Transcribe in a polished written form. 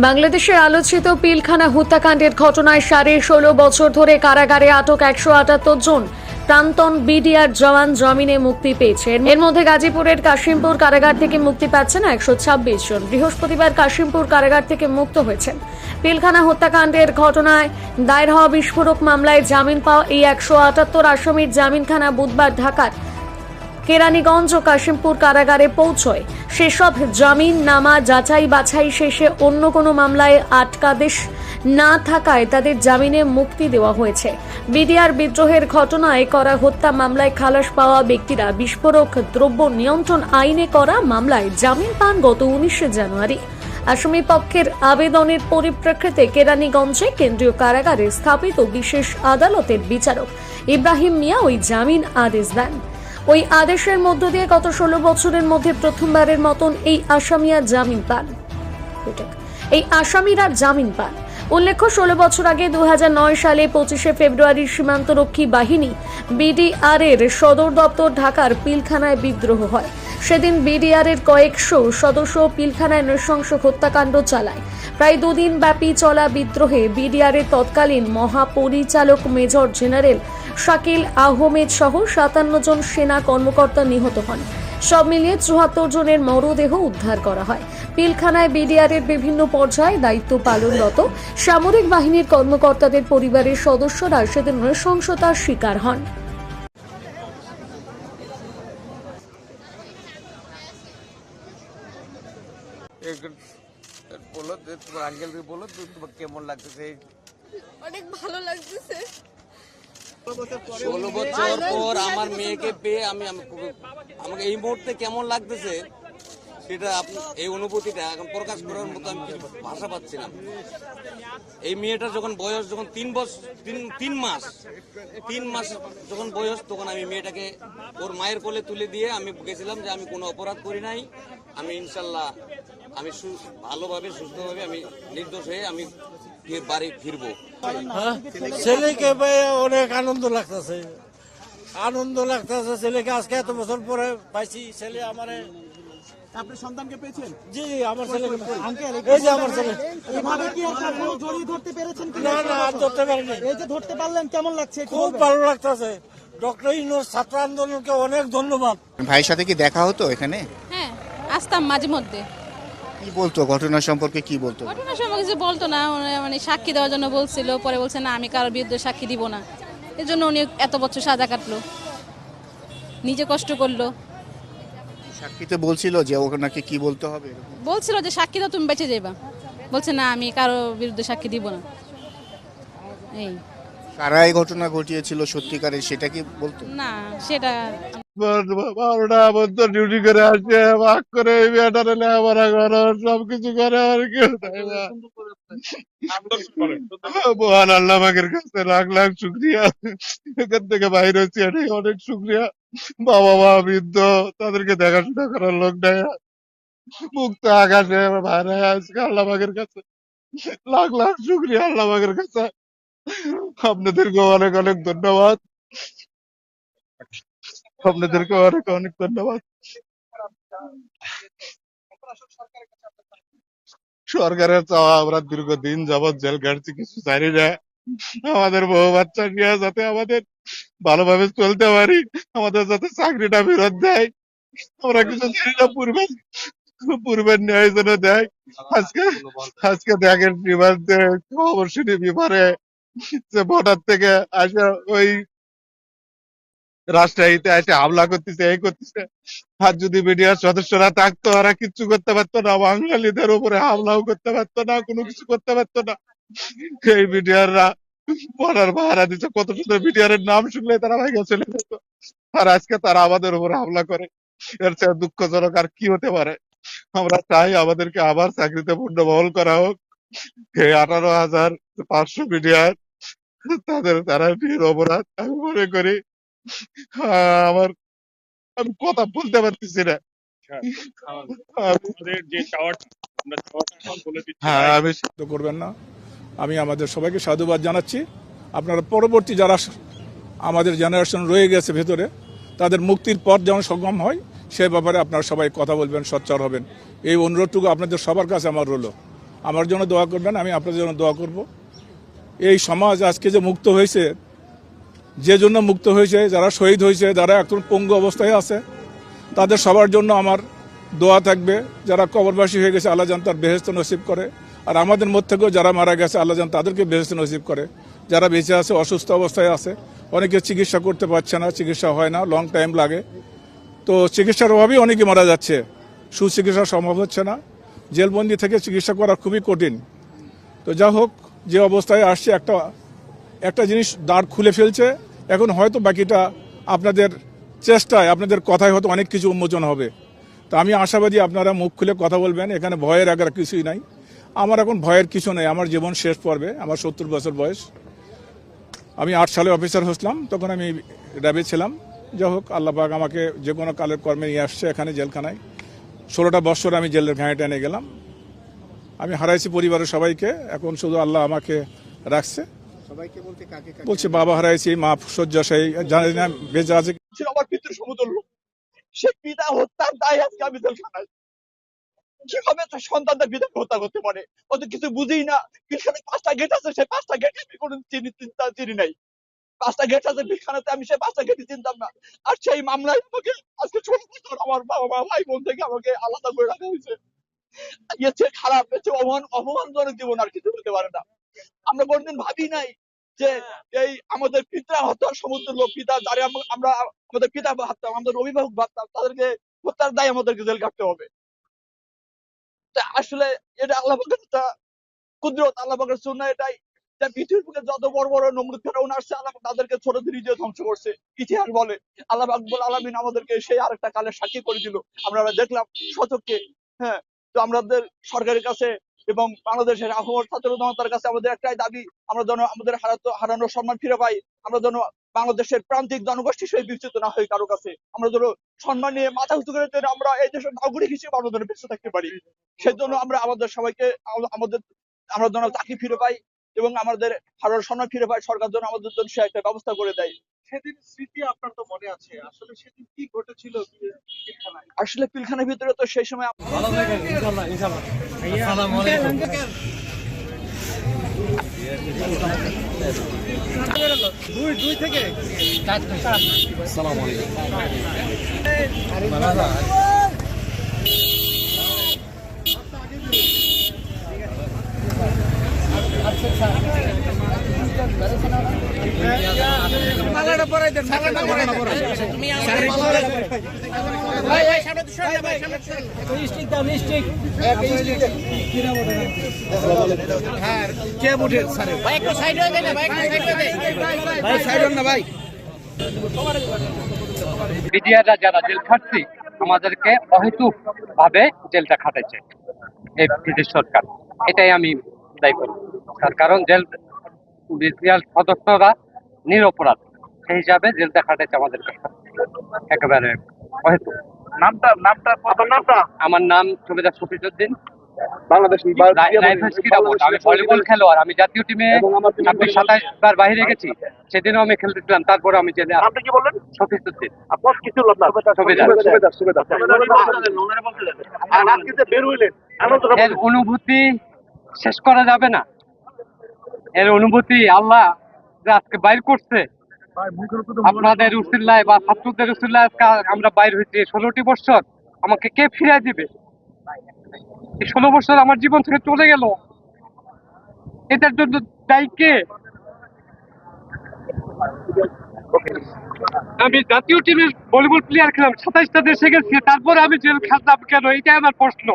বাংলাদেশের আলোচিত পিলখানা হত্যাকাণ্ডের ঘটনায় 16.5 বছর ধরে কারাগারে আটক 178 জন প্রাক্তন বিডিআর জওয়ান জামিনে মুক্তি পেয়েছেন। এর মধ্যে গাজীপুরের কাশিমপুর কারাগার থেকে মুক্তি পাচ্ছেন 126 জন। বৃহস্পতিবার কাশিমপুর কারাগার থেকে মুক্ত হয়েছেন। পিলখানা হত্যাকাণ্ডের ঘটনায় দায়ের হওয়া বিস্ফোরক মামলায় জামিন পাওয়া এই 178 আসামির জামিনখানা বুধবার ঢাকার কেরানীগঞ্জ ও কাশিমপুর কারাগারে পৌঁছয়। সেসব জামিন নামা যাচাই বাছাই শেষে অন্য কোনো মামলায় আটকাদেশ না থাকায় তাদের জামিনে মুক্তি দেওয়া হয়েছে। বিডিআর বিদ্রোহের ঘটনায় করা হত্যা মামলায় খালাস পাওয়া ব্যক্তিরা বিস্ফোরক দ্রব্য নিয়ন্ত্রণ আইনে করা মামলায় জামিন পান গত 19 জানুয়ারি। আসামি পক্ষের আবেদনের পরিপ্রেক্ষিতে কেরানীগঞ্জে কেন্দ্রীয় কারাগারে স্থাপিত বিশেষ আদালতের বিচারক ইব্রাহিম মিয়া ওই জামিন আদেশ দেন। ওই আদেশের মধ্য দিয়ে গত 16 বছরের মধ্যে প্রথমবারের মতন এই আসামিরা জামিন পান। উল্লেখ্য, 16 বছর আগে 2009 সালে 25 ফেব্রুয়ারি সীমান্তরক্ষী বাহিনী বিডিআর এর সদর দপ্তর ঢাকার পিলখানায় বিদ্রোহ হয়। সেদিন বিডিআর এর কয়েকশো সদস্য পিলখানায় নৃশংস হত্যাকাণ্ড চালায়। প্রায় 2 দিন ব্যাপী চলা বিদ্রোহে বিডিআর এর তৎকালীন মহাপরিচালক মেজর জেনারেল শাকিল আহমেদ সহ 57 জন সেনা কর্মকর্তা নিহত হন। সব মিলিয়ে 74 জনের মরদেহ উদ্ধার করা হয়। পিলখানায় বিডিআর এর বিভিন্ন পর্যায়ে দায়িত্ব পালনরত সামরিক বাহিনীর কর্মকর্তাদের পরিবারের সদস্যরা সেদিন নৃশংসতার শিকার হন। কেমন লাগতেছে? অনেক ভালো লাগতেছে। 16 বছর পর আমার মেয়েকে পেয়ে আমাকে এই মুহূর্তে কেমন লাগতেছে সেটা এই অনুভূতিটা এখন প্রকাশ করার মতো আমি ভাষা পাচ্ছি না। এই মেয়েটার যখন বয়স 3 মাস যখন বয়স, তখন আমি মেয়েটাকে ওর মায়ের কোলে তুলে দিয়ে আমি গেছিলাম যে আমি কোনো অপরাধ করি নাই, আমি ইনশাল্লাহ আমি ভালোভাবে সুস্থভাবে আমি নির্দোষ হয়ে আমি বাড়ি ফিরবো। ছেলেকে পেয়ে অনেক আনন্দ লাগতেছে। ছেলেকে আজকে এত বছর পরে পাইছি। ছেলে আমারে আপনি সন্তানকে পেয়েছেন? জি, আমার ছেলেকে আঙ্কেল, এই যে আমার ছেলে। এভাবে কি আপনারা জড়িয়ে ধরতে পেরেছেন কি? না না, আর ধরতে পারিনি। এই যে ধরতে পারলেন, কেমন লাগছে? খুব ভালো লাগতেছে। ডক্টর ইউনূস ছাত্র আন্দোলনকে অনেক ধন্যবাদ। ভাইয়ের সাথে কি দেখা হতো এখানে? হ্যাঁ, আসতাম মাঝে মধ্যে। কি বলতো ঘটনা সম্পর্কে? কি বলতো? ঘটনা সময় কিছু বলতো না, মানে সাক্ষী দেওয়ার জন্য বলছিল, পরে বলছে না আমি কারোর বিরুদ্ধে সাক্ষী দিব না। এর জন্য উনি এত বছর সাজা কাটলো, নিজে কষ্ট করলো। সাক্ষীতে বলছিল যে ওনাকে কি বলতে হবে? বলছিল যে সাক্ষী দাও, তুমি বেঁচে যাবা। বলছে না আমি কারোর বিরুদ্ধে সাক্ষী দিব না। এই কারা এই ঘটনা ঘটিয়েছিল সত্যিকারের সেটা কি বলতো? না, সেটা 12টা পর্যন্ত ডিউটি করে আসছে, ভাগ করে এই মেয়েটারে লেখাপড়া করো, সবকিছু করে। আর কেউ দেয় না। মহান আল্লাহ পাকের কাছে লাখ লাখ শুকরিয়া। এখান থেকে বাইরে হচ্ছে এটাই অনেক শুকরিয়া। বাবা মা বৃদ্ধ, তাদেরকে দেখাশোনা করার লোক নেই। মুক্ত আকাশে ভাইরা আজকে আল্লাহ পাকের কাছে লাখ লাখ শুকরিয়া। আল্লাহ পাকের কাছে আপনাদেরকে অনেক অনেক ধন্যবাদ। আপনাদেরকে অনেক অনেক ধন্যবাদ। সরকারের চাওয়া, আমরা দীর্ঘদিন যাবৎ জেল কাটছি, কিছু জানি না। আমাদের বউ বাচ্চা নিয়ে যাতে আমাদের ভালোভাবে চলতে পারি, আমাদের যাতে চাকরিটা ফেরত দেয়, আমরা কিছু জানি না। পূর্বের ন্যায় যেন দেয়। আজকে দেখেন বিমানে খবর শুনি, বিমানে যে ভোটার থেকে আসে ওই রাজশাহীতে এসে হামলা করতেছে, এই করতেছে। আর যদি মিডিয়ার সদস্যরা থাকতো, ওরা কিচ্ছু করতে পারতো না। বাঙালিদের উপরে হামলাও করতে পারতো না, কোনো কিছু করতে পারতো না। এই মিডিয়াররা বলার পাহারা দিচ্ছে। কত সুন্দর মিডিয়ার নাম শুনলে তারা ভাইগা চলে যেত, আর আজকে তারা আমাদের উপরে হামলা করে। এর চেয়ে দুঃখজনক আর কি হতে পারে? আমরা চাই আমাদেরকে আবার চাকরিতে পুনর্বহাল করা হোক। এই 18,500 মিডিয়ার তারা অপরাধ আমি মনে করি। আমি কথা বলতে পারতেছি না। করবেন না, আমি আমাদের সবাইকে সাধুবাদ জানাচ্ছি। আপনারা পরবর্তী যারা আমাদের জেনারেশন রয়ে গেছে ভেতরে, তাদের মুক্তির পথ যেমন সক্ষম হয় সে ব্যাপারে আপনারা সবাই কথা বলবেন, সোচ্চার হবেন। এই অনুরোধটুকু আপনাদের সবার কাছে আমার রইল। আমার জন্য দোয়া করবেন, আমি আপনাদের জন্য দোয়া করব। এই সমাজ আজকে যে মুক্ত হয়েছে, যে জন্য মুক্ত হয়েছে, যারা শহীদ হয়েছে, যারা এখন পঙ্গু অবস্থায় আছে, তাদের সবার জন্য আমার দোয়া থাকবে। যারা কবরবাসী হয়ে গেছে, আল্লাহ যেন তার বেহেশত নসিব করে। আর আমাদের মধ্যে থেকেও যারা মারা গেছে, আল্লাহ যেন তাদেরকে বেহেশত নসিব করে। যারা বেঁচে আছে, অসুস্থ অবস্থায় আছে, অনেকে চিকিৎসা করতে পারছে না, চিকিৎসা হয় না, লং টাইম লাগে। তো চিকিৎসার অভাবেই অনেকে মারা যাচ্ছে, সুচিকিৎসা সম্ভব হচ্ছে না। জেলবন্দি থেকে চিকিৎসা করা খুবই কঠিন। তো যা হোক, যে অবস্থায় আসছে, একটা জিনিস দাঁড় খুলে ফেলছে। এখন হয়তো বাকিটা আপনাদের চেষ্টায়, আপনাদের কথায় হয়তো অনেক কিছু উন্মোচন হবে। তো আমি আশাবাদী আপনারা মুখ খুলে কথা বলবেন, এখানে ভয়ের আগে কিছুই নাই। আমার এখন ভয়ের কিছু নেই, আমার জীবন শেষ পর্বে। আমার 70 বছর বয়স। আমি 8 সালে অফিসার হয়েছিলাম, তখন আমি র্যাবে ছিলাম। যাই হোক, আল্লাহ পাক আমাকে যে কোনো কালের কর্মে নিয়ে আসছে এখানে জেলখানায়। 16টা বছর আমি জেলের ঘাঁয়ে টেনে গেলাম। আমি হারাইছি পরিবারের সবাইকে, এখন শুধু আল্লাহ আমাকে রাখছে। সবাইকে বলতে কাকে কাকে? বলছে বাবা হারাইছি, মা শয্যাশায়ী, জানি না বেঁচে আছে। ছিল আমার পিতৃ সমতুল্য, সে পিতা হত্যার দায় আজকে আমি জেলখানায়। কিভাবে তার সন্তানদের পিতাকে হত্যা করতে পারে? অত কিছু বুঝি না। পিছনে 5টা গেট আছে, সেই 5টা গেট আমি কোনো চিনি নাই। 5টা গেট আছে পিলখানাতে, আমি সেই 5টা গেটই চিনতাম না। আর সেই মামলায় আমাকে আজকে 16 বছর আমার বাবা মা ভাই বোন থেকে আমাকে আলাদা করে রাখা হয়েছে। এর চেয়ে খারাপ, এর চেয়ে অপমানজনক জীবন আর কিছু হতে পারে না। আমরা কোনদিন ভাবি নাই যে এই আমাদের পিতা হত্যার সমতুল্য, পিতা যারা আমরা আমাদের পিতা ভাবতাম, আমাদের অভিভাবক ভাবতাম, তাদেরকে হত্যার দায় আমাদেরকে জেল কাটতে হবে। তা আসলে এটা আল্লাহ পাকের একটা কুদরত, আল্লাহ পাকের সুন্নাহ এটাই যে পৃথিবীর বুকে যত বড় বড় নমরুদ ফেরাউন আসছে, আল্লাহ পাক তাদেরকে ছোট ছোট দিয়ে ধ্বংস করছে। ইতিহাস বলে আল্লাহ পাক রব্বুল আলামিন আমাদেরকে সেই আরেকটা কালের সাক্ষী করে দিল। আমরা দেখলাম সচক্ষে। হ্যাঁ, তো আমাদের সরকারের কাছে এবং বাংলাদেশের আহ্বান ছাত্র জনতার কাছে আমাদের একটাই দাবি, আমরা যেন আমাদের হারানো সম্মান ফিরে পাই। আমরা যেন বাংলাদেশের প্রান্তিক জনগোষ্ঠী সেই বিচ্যুত না হই কারো কাছে। আমরা যেন সম্মান নিয়ে মাথা উঁচু করে যেন আমরা এই দেশের নাগরিক হিসেবে আমরা যেন বেঁচে থাকতে পারি। সেজন্য আমরা আমাদের সবাইকে আমরা যেন চাকরি ফিরে পাই এবং আমাদের হারানোর সম্মান ফিরে পাই। সরকার যেন আমাদের জন্য সে একটা ব্যবস্থা করে দেয়। সেদিন স্মৃতি আপনার তো মনে আছে, আসলে সেদিন কি ঘটেছিল পিলখানায়? আসলে পিলখানার ভিতরে তো সেই সময় বিডিআররা যারা জেল খাটছি, আমাদেরকে অহেতুক ভাবে জেলটা খাটাইছে এই ব্রিটিশ সরকার। এটাই আমি দায়ী করি। তার কারণ বিডিআর সদস্যরা নিরপরাধ, সেই হিসাবে জেলটা খাটাইছে আমাদেরকে একেবারে অহেতুক। আমার নাম সুবেদার শফিজউদ্দিন, আমি ভলিবল খেলোয়াড়। আমি জাতীয় টিমে 26-27 বার বাইরে গেছি, সেদিনও আমি খেলতেছিলাম। তারপরে আমি জেলে। আপনি কি বললেন? শফিজউদ্দিন। এর অনুভূতি শেষ করা যাবে না। এর অনুভূতি আল্লাহ যে আজকে বাইর করছে, আপনাদের উসিলায় বা ছাত্রদের উসিলায় আমরা বাইর হয়েছি। 16টি বছর আমাকে কে ফিরিয়ে দিবে? এই 16 বছর আমার জীবন থেকে চলে গেল, এটার জন্য দায়ী কে? আমি জাতীয় টিমের ভলিবল প্লেয়ার ছিলাম, 27টা দেশে গেছি, তারপরে আমি জেল খাটলাম কেন? এটাই আমার প্রশ্ন।